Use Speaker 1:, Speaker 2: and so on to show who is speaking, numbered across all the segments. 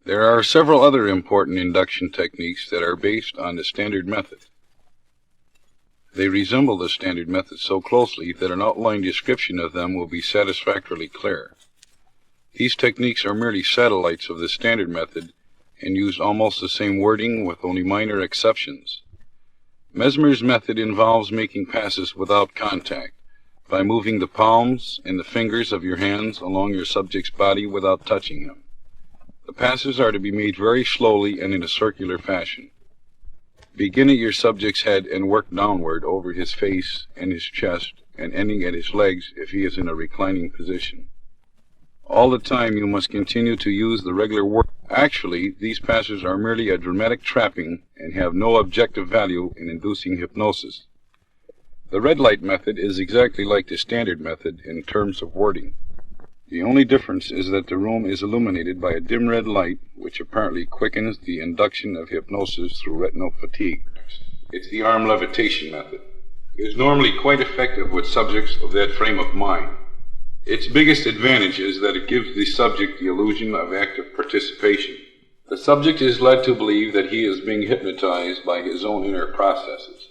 Speaker 1: There are several other important induction techniques that are based on the standard method. They resemble the standard method so closely that an outline description of them will be satisfactorily clear. These techniques are merely satellites of the standard method and use almost the same wording with only minor exceptions. Mesmer's method involves making passes without contact, by moving the palms and the fingers of your hands along your subject's body without touching him. The passes are to be made very slowly and in a circular fashion. Begin at your subject's head and work downward over his face and his chest, and ending at his legs if he is in a reclining position. All the time you must continue to use the regular work. Actually, these passes are merely a dramatic trapping and have no objective value in inducing hypnosis. The red light method is exactly like the standard method in terms of wording. The only difference is that the room is illuminated by a dim red light, which apparently quickens the induction of hypnosis through retinal fatigue. It's the arm levitation method. It is normally quite effective with subjects of that frame of mind. Its biggest advantage is that it gives the subject the illusion of active participation. The subject is led to believe that he is being hypnotized by his own inner processes.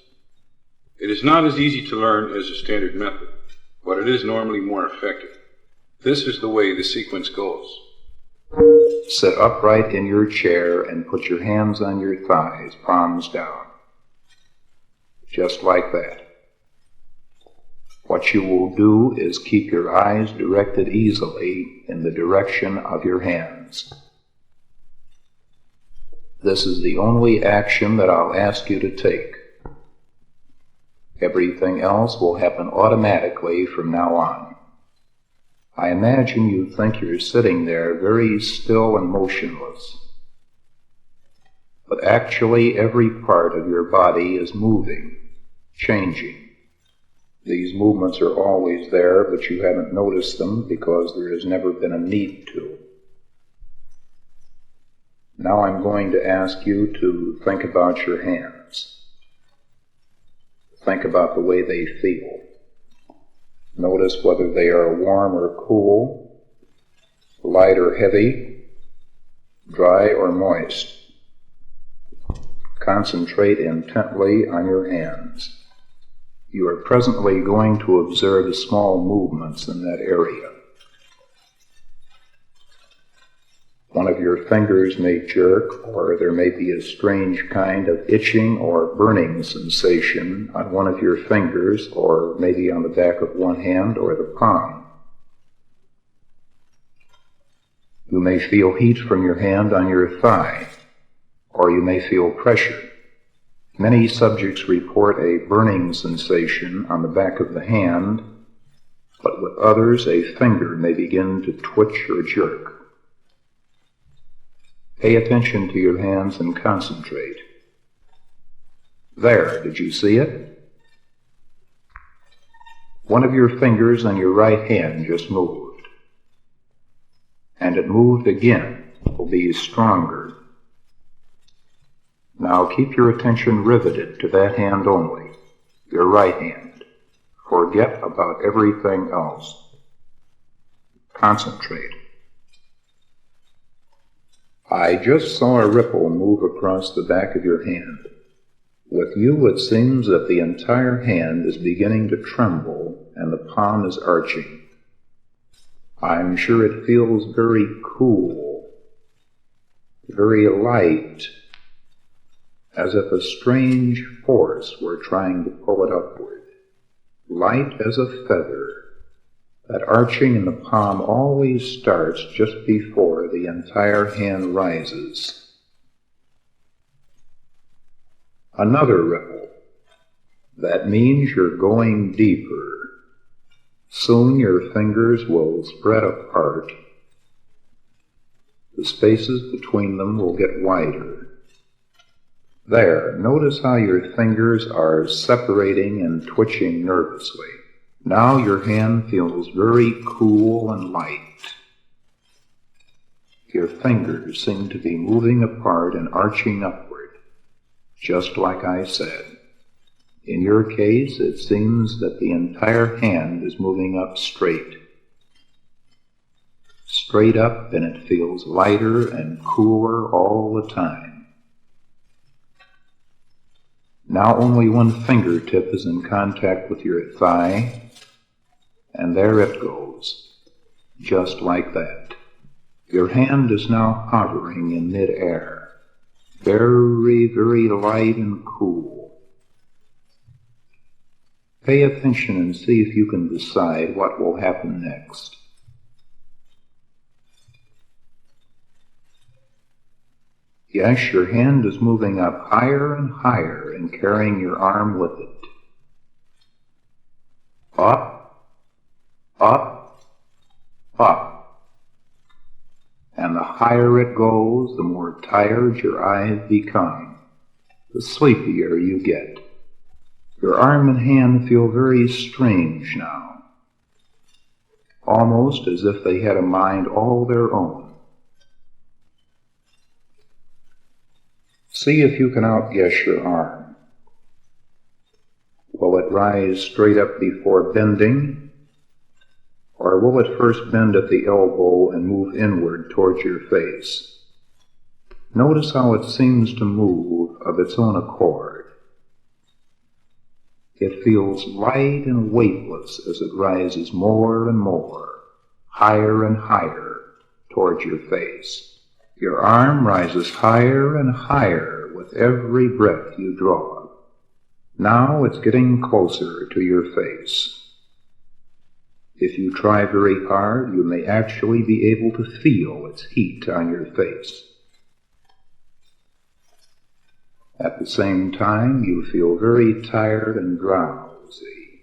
Speaker 1: It is not as easy to learn as the standard method, but it is normally more effective. This is the way the sequence goes.
Speaker 2: Sit upright in your chair and put your hands on your thighs, palms down. Just like that. What you will do is keep your eyes directed easily in the direction of your hands. This is the only action that I'll ask you to take. Everything else will happen automatically from now on. I imagine you think you're sitting there very still and motionless. But actually every part of your body is moving, changing. These movements are always there, but you haven't noticed them because there has never been a need to. Now I'm going to ask you to think about your hands. Think about the way they feel. Notice whether they are warm or cool, light or heavy, dry or moist. Concentrate intently on your hands. You are presently going to observe the small movements in that area. One of your fingers may jerk, or there may be a strange kind of itching or burning sensation on one of your fingers, or maybe on the back of one hand or the palm. You may feel heat from your hand on your thigh, or you may feel pressure. Many subjects report a burning sensation on the back of the hand, but with others a finger may begin to twitch or jerk. Pay attention to your hands and concentrate. There, did you see it? One of your fingers on your right hand just moved. And it moved again. It will be stronger. Now keep your attention riveted to that hand only, your right hand. Forget about everything else. Concentrate. I just saw a ripple move across the back of your hand. With you, it seems that the entire hand is beginning to tremble and the palm is arching. I'm sure it feels very cool, very light, as if a strange force were trying to pull it upward. Light as a feather. That arching in the palm always starts just before the entire hand rises. Another ripple. That means you're going deeper. Soon your fingers will spread apart. The spaces between them will get wider. There, notice how your fingers are separating and twitching nervously. Now your hand feels very cool and light. Your fingers seem to be moving apart and arching upward, just like I said. In your case, it seems that the entire hand is moving up straight. straight up, and it feels lighter and cooler all the time. Now only one fingertip is in contact with your thigh, and there it goes, just like that. Your hand is now hovering in mid-air, very, very light and cool. Pay attention and see if you can decide what will happen next. Yes, your hand is moving up higher and higher and carrying your arm with it. Up, up, up. And the higher it goes, the more tired your eyes become, the sleepier you get. Your arm and hand feel very strange now, almost as if they had a mind all their own. See if you can outguess your arm. Will it rise straight up before bending, or will it first bend at the elbow and move inward towards your face? Notice how it seems to move of its own accord. It feels light and weightless as it rises more and more, higher and higher towards your face. Your arm rises higher and higher with every breath you draw. Now it's getting closer to your face. If you try very hard, you may actually be able to feel its heat on your face. At the same time, you feel very tired and drowsy.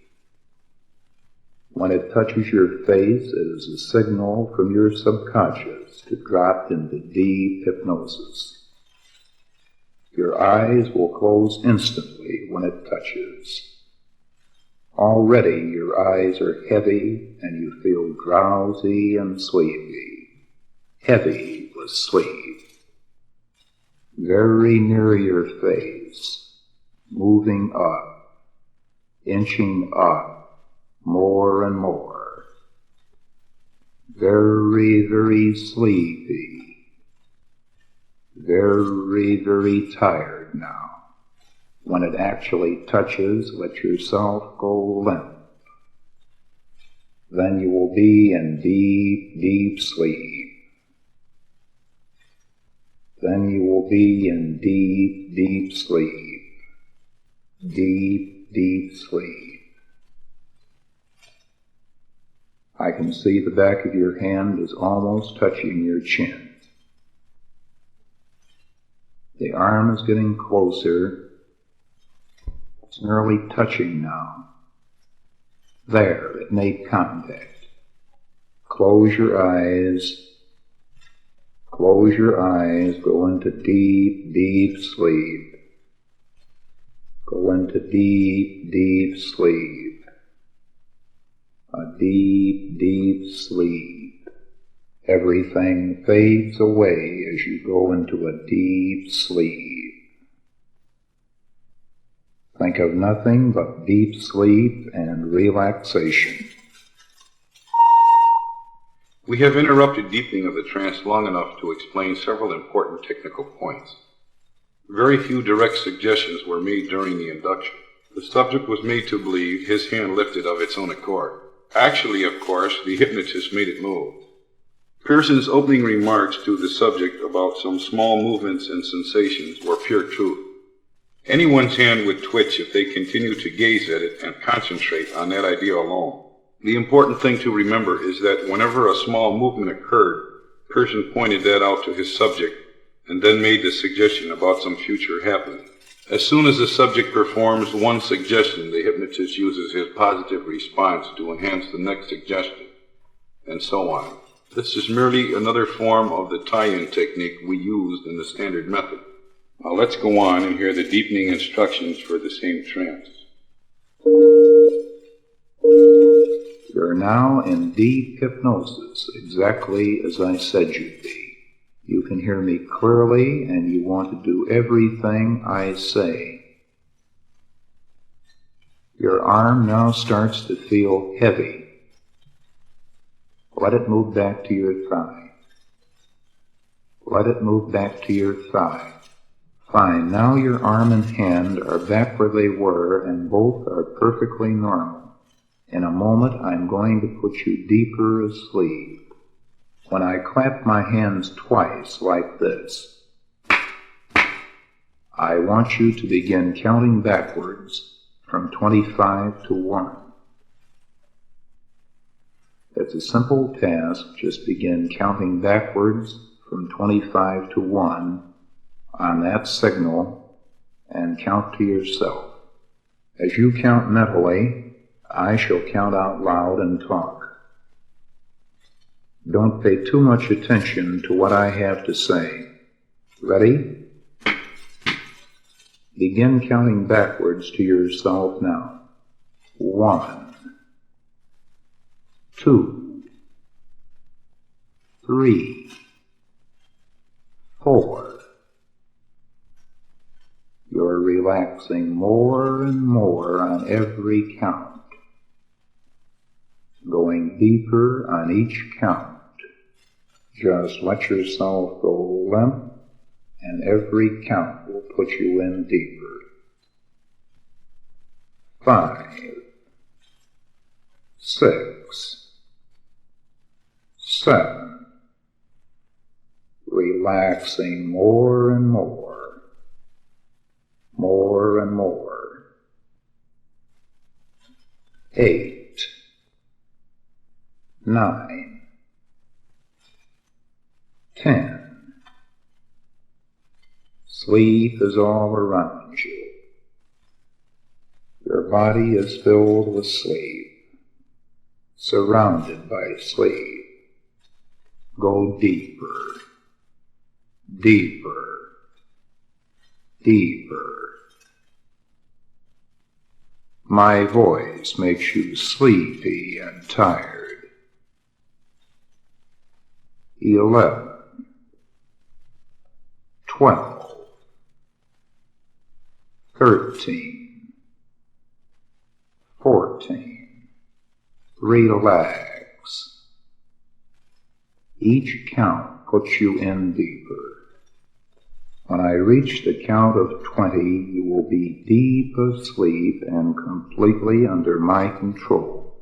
Speaker 2: When it touches your face, it is a signal from your subconscious to drop into deep hypnosis. Your eyes will close instantly when it touches. Already your eyes are heavy and you feel drowsy and sleepy, heavy with sleep. Very near your face, moving up, inching up, more and more. Very, very sleepy. Very, very tired now. When it actually touches, let yourself go limp. Then you will be in deep, deep sleep. Then you will be in deep, deep sleep. Deep, deep sleep. I can see the back of your hand is almost touching your chin. The arm is getting closer. It's nearly touching now. There, it made contact. Close your eyes. Close your eyes. Go into deep, deep sleep. Go into deep, deep sleep. A deep, deep sleep. Everything fades away as you go into a deep sleep. Think of nothing but deep sleep and relaxation.
Speaker 1: We have interrupted deepening of the trance long enough to explain several important technical points. Very few direct suggestions were made during the induction. The subject was made to believe his hand lifted of its own accord. Actually, of course, the hypnotist made it move. Pearson's opening remarks to the subject about some small movements and sensations were pure truth. Anyone's hand would twitch if they continue to gaze at it and concentrate on that idea alone. The important thing to remember is that whenever a small movement occurred, Pearson pointed that out to his subject and then made the suggestion about some future happening. As soon as the subject performs one suggestion, the hypnotist uses his positive response to enhance the next suggestion, and so on. This is merely another form of the tie-in technique we used in the standard method. Now let's go on and hear the deepening instructions for the same trance.
Speaker 2: You're now in deep hypnosis, exactly as I said you'd be. You can hear me clearly, and you want to do everything I say. Your arm now starts to feel heavy. Let it move back to your thigh. Let it move back to your thigh. Fine. Now your arm and hand are back where they were, and both are perfectly normal. In a moment, I'm going to put you deeper asleep. When I clap my hands twice like this, I want you to begin counting backwards from 25 to 1. It's a simple task. Just begin counting backwards from 25 to 1 on that signal and count to yourself. As you count mentally, I shall count out loud and talk. Don't pay too much attention to what I have to say. Ready? Begin counting backwards to yourself now. 1, 2, 3, 4. You're relaxing more and more on every count, going deeper on each count. Just let yourself go limp, and every count will put you in deeper. 5, 6, 7. Relaxing more and more, more and more. 8, 9, 10. Sleep is all around you. Your body is filled with sleep, surrounded by sleep. Go deeper, deeper, deeper. My voice makes you sleepy and tired. 11, 12, 13, 14. Relax. Each count puts you in deeper. When I reach the count of 20, you will be deep asleep and completely under my control.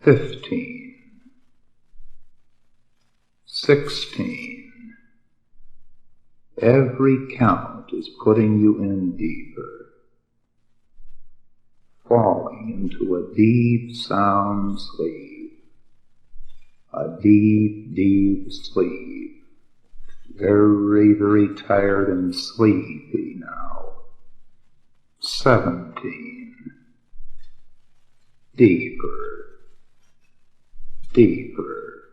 Speaker 2: 15, 16. Every count is putting you in deeper, falling into a deep sound sleep, a deep, deep sleep. Very, very tired and sleepy now. 17. Deeper, deeper,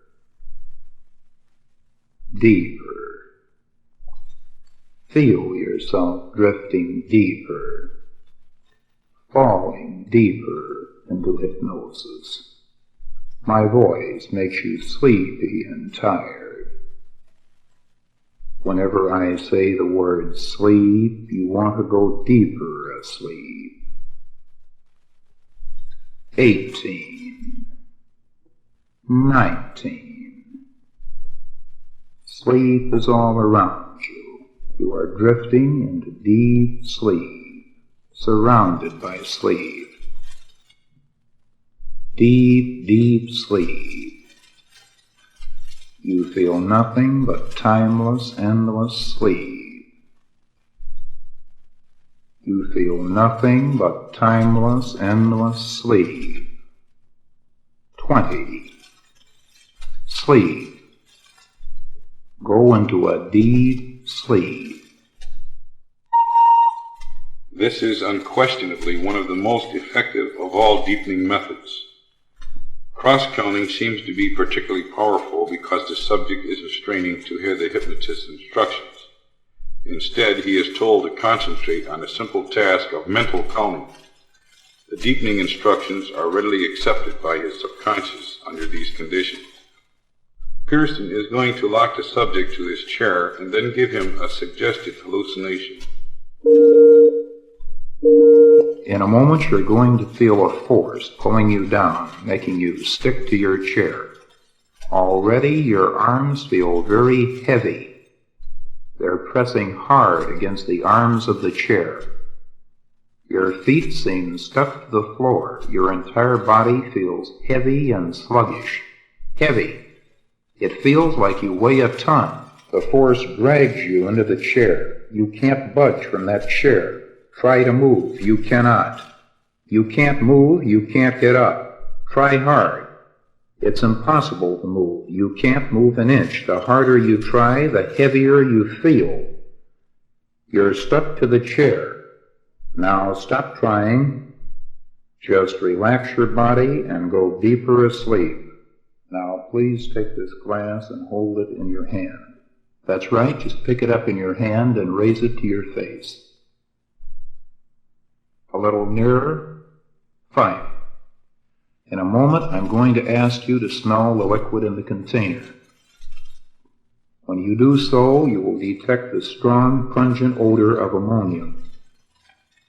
Speaker 2: deeper. Feel yourself drifting deeper, falling deeper into hypnosis. My voice makes you sleepy and tired. Whenever I say the word sleep, you want to go deeper asleep. 18, 19. Sleep is all around you. You are drifting into deep sleep, surrounded by sleep. Deep, deep sleep. You feel nothing but timeless, endless sleep. You feel nothing but timeless, endless sleep. 20. Sleep. Go into a deep sleep.
Speaker 1: This is unquestionably one of the most effective of all deepening methods. Cross-counting seems to be particularly powerful because the subject isn't straining to hear the hypnotist's instructions. Instead, he is told to concentrate on the simple task of mental counting. The deepening instructions are readily accepted by his subconscious under these conditions. Pearson is going to lock the subject to his chair and then give him a suggested hallucination.
Speaker 2: In a moment, you're going to feel a force pulling you down, making you stick to your chair. Already, your arms feel very heavy. They're pressing hard against the arms of the chair. Your feet seem stuck to the floor. Your entire body feels heavy and sluggish. Heavy. It feels like you weigh a ton. The force drags you into the chair. You can't budge from that chair. Try to move. You cannot. You can't move. You can't get up. Try hard. It's impossible to move. You can't move an inch. The harder you try, the heavier you feel. You're stuck to the chair. Now stop trying. Just relax your body and go deeper asleep. Now please take this glass and hold it in your hand. That's right, just pick it up in your hand and raise it to your face. A little nearer. Fine. In a moment, I'm going to ask you to smell the liquid in the container. When you do so, you will detect the strong, pungent odor of ammonia.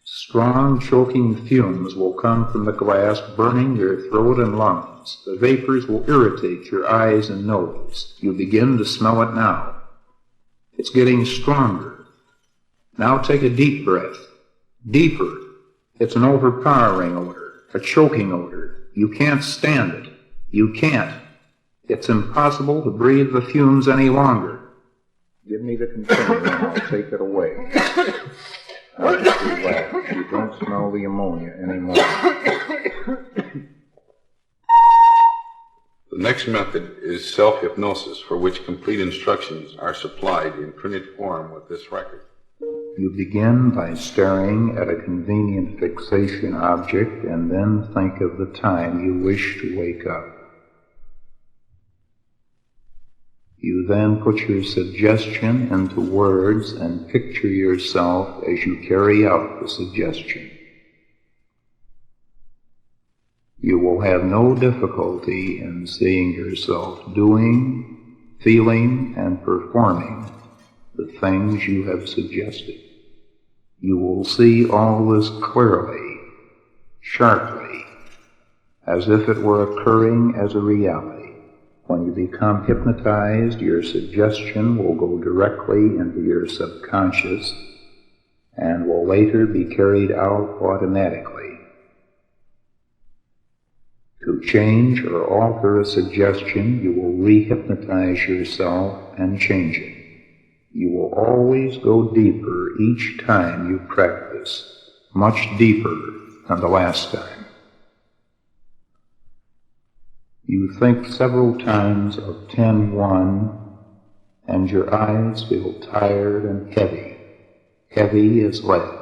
Speaker 2: Strong, choking fumes will come from the glass, burning your throat and lungs. The vapors will irritate your eyes and nose. You begin to smell it now. It's getting stronger. Now take a deep breath. Deeper. It's an overpowering odor, a choking odor. You can't stand it. You can't. It's impossible to breathe the fumes any longer. Give me the container and I'll take it away. Now just relax. You don't smell the ammonia anymore.
Speaker 1: The next method is self-hypnosis, for which complete instructions are supplied in printed form with this record.
Speaker 2: You begin by staring at a convenient fixation object and then think of the time you wish to wake up. You then put your suggestion into words and picture yourself as you carry out the suggestion. You will have no difficulty in seeing yourself doing, feeling, and performing the things you have suggested. You will see all this clearly, sharply, as if it were occurring as a reality. When you become hypnotized, your suggestion will go directly into your subconscious and will later be carried out automatically. To change or alter a suggestion, you will re-hypnotize yourself and change it. You will always go deeper each time you practice, much deeper than the last time. You think several times of 10-1, and your eyes feel tired and heavy, heavy as lead.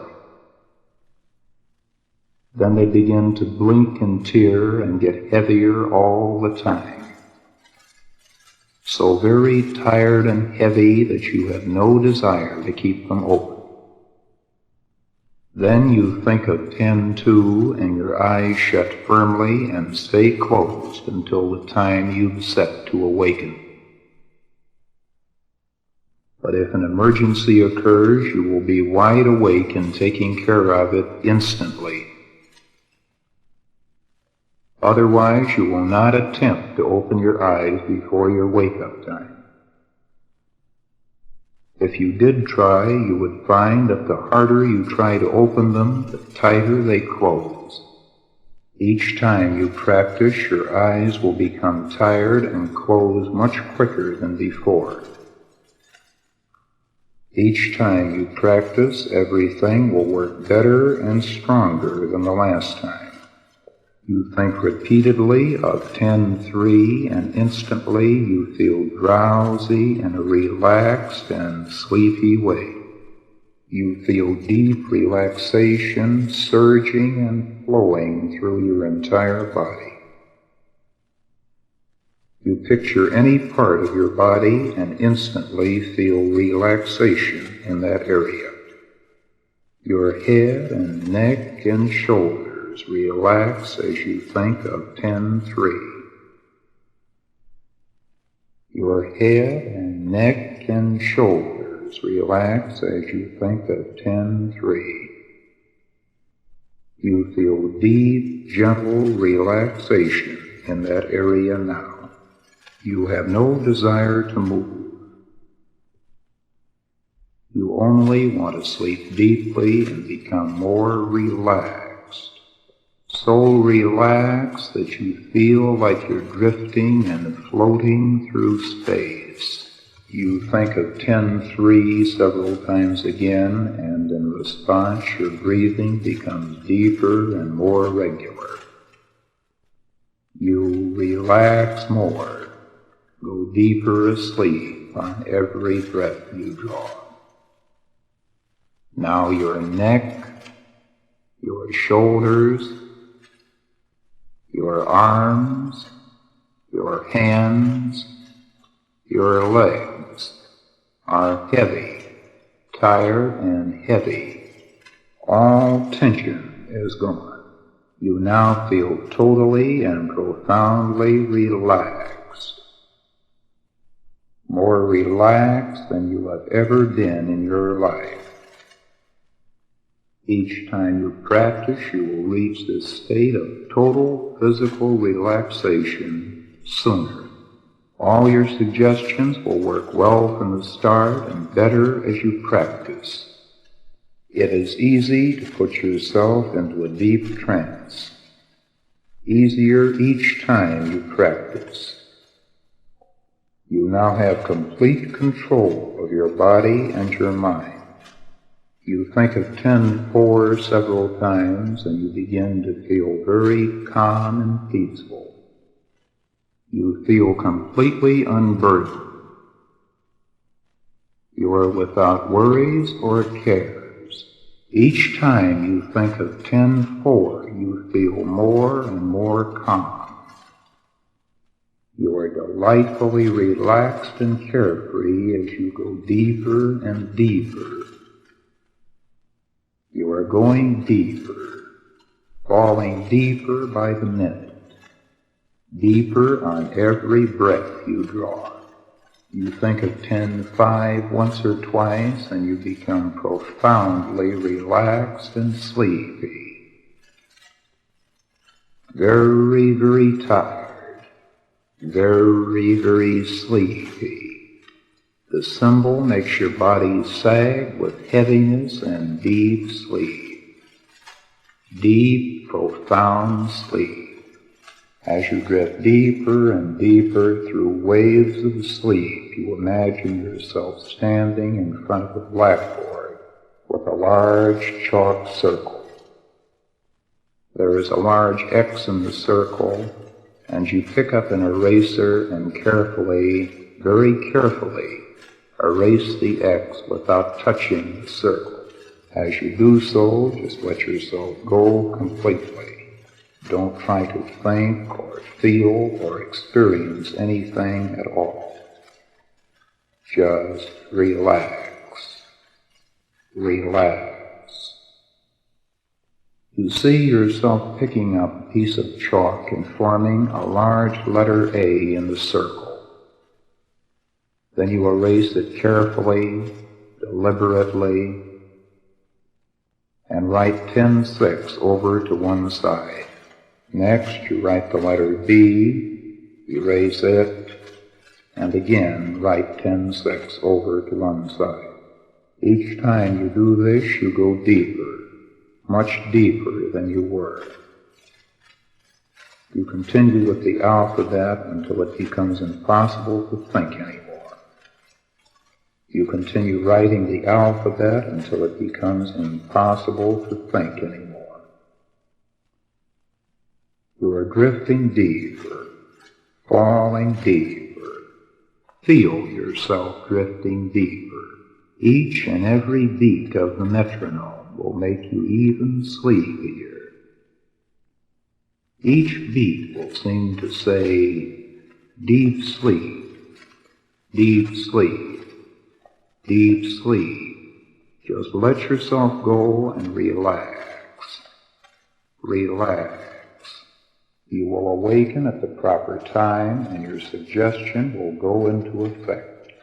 Speaker 2: Then they begin to blink and tear and get heavier all the time. So very tired and heavy that you have no desire to keep them open. Then you think of 10-2 and your eyes shut firmly and stay closed until the time you've set to awaken. But if an emergency occurs, you will be wide awake and taking care of it instantly. Otherwise, you will not attempt to open your eyes before your wake-up time. If you did try, you would find that the harder you try to open them, the tighter they close. Each time you practice, your eyes will become tired and close much quicker than before. Each time you practice, everything will work better and stronger than the last time. You think repeatedly of 10-3, and instantly you feel drowsy in a relaxed and sleepy way. You feel deep relaxation surging and flowing through your entire body. You picture any part of your body and instantly feel relaxation in that area. Your head and neck and shoulders relax as you think of 10-3. Your head and neck and shoulders relax as you think of 10-3. You feel deep, gentle relaxation in that area now. You have no desire to move. You only want to sleep deeply and become more relaxed. So relaxed that you feel like you're drifting and floating through space. You think of 10-3 several times again, and in response your breathing becomes deeper and more regular. You relax more, go deeper asleep on every breath you draw. Now your neck, your shoulders, your arms, your hands, your legs are heavy, tired and heavy. All tension is gone. You now feel totally and profoundly relaxed. More relaxed than you have ever been in your life. Each time you practice, you will reach this state of total physical relaxation sooner. All your suggestions will work well from the start and better as you practice. It is easy to put yourself into a deep trance. Easier each time you practice. You now have complete control of your body and your mind. You think of 10-4 several times and you begin to feel very calm and peaceful. You feel completely unburdened. You are without worries or cares. Each time you think of 10-4, you feel more and more calm. You are delightfully relaxed and carefree as you go deeper and deeper. You are going deeper, falling deeper by the minute. Deeper on every breath you draw. You think of 10-5 once or twice and you become profoundly relaxed and sleepy. Very, very tired. Very, very sleepy. The symbol makes your body sag with heaviness and deep sleep. Deep, profound sleep. As you drift deeper and deeper through waves of sleep, you imagine yourself standing in front of a blackboard with a large chalk circle. There is a large X in the circle, and you pick up an eraser and carefully, very carefully, erase the X without touching the circle. As you do so, just let yourself go completely. Don't try to think or feel or experience anything at all. Just relax. Relax. You see yourself picking up a piece of chalk and forming a large letter A in the circle. Then you erase it carefully, deliberately, and write 10-6 over to one side. Next, you write the letter B, erase it, and again write 10-6 over to one side. Each time you do this, you go deeper, much deeper than you were. You continue with the alphabet until it becomes impossible to think anymore. You continue writing the alphabet until it becomes impossible to think anymore. You are drifting deeper, falling deeper. Feel yourself drifting deeper. Each and every beat of the metronome will make you even sleepier. Each beat will seem to say, deep sleep, deep sleep, deep sleep. Just let yourself go and relax. Relax. You will awaken at the proper time and your suggestion will go into effect.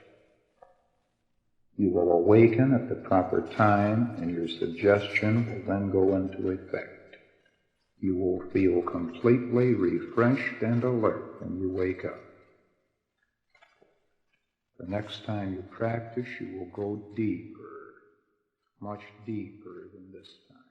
Speaker 2: You will awaken at the proper time and your suggestion will then go into effect. You will feel completely refreshed and alert when you wake up. The next time you practice, you will go deeper, much deeper than this time.